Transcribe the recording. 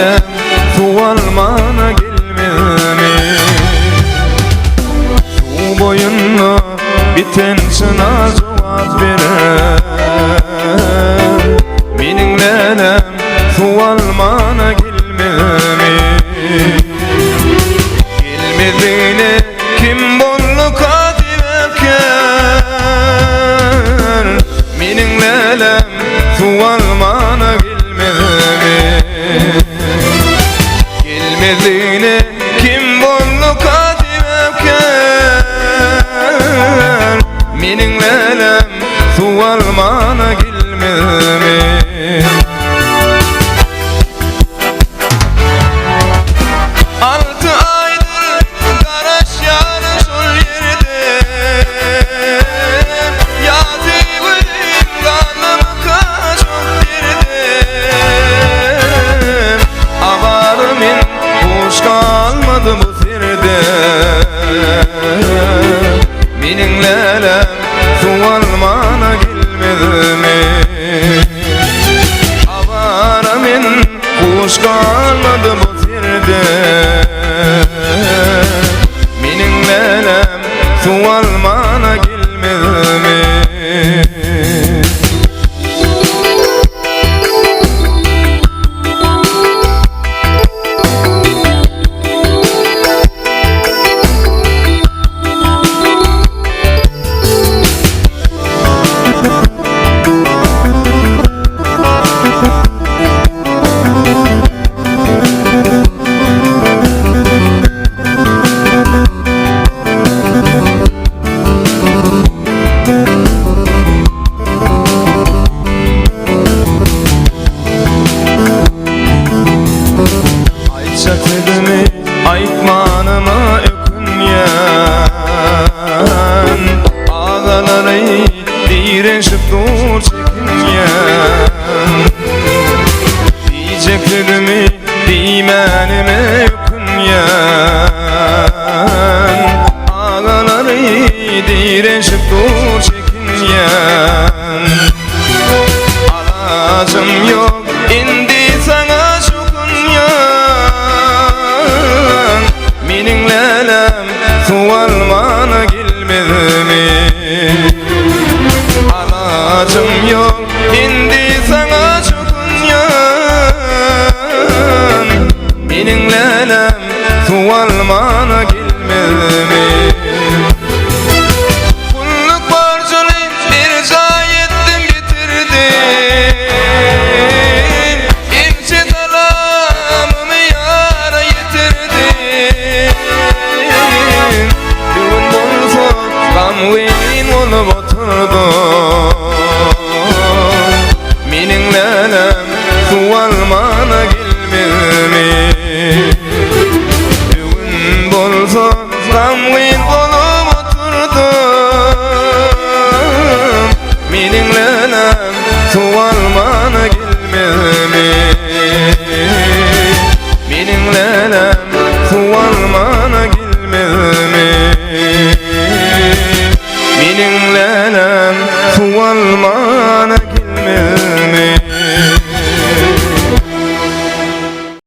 lelem suvalmana gelmemi. Su boyunna biten sana cevap veren. Mening lelem suvalmana gelmemi. Gelmediğine kim bollu kadivken. Mening lelem suvalmana gelmemi. Gelmediğine kim bollu kadivken. Mening lelem suvalmana gelmemi. Bu sirde mening lelem suvalmana gelmedimi. Avara men kuş kalmadı bu sirde mening lelem suvalmana gelmedimi. Çatırımı aytmanıma ökünyen. Ağaları direnşip dur çekinyen. Diyeceklerimi dimenime ökünyen. Ağaları direnşip dur çekinyen. Alacım yok indi sana mening lelem suvalmana gelmedimi. Alacım yok indi sana çokunyan. Mening lelem suvalmana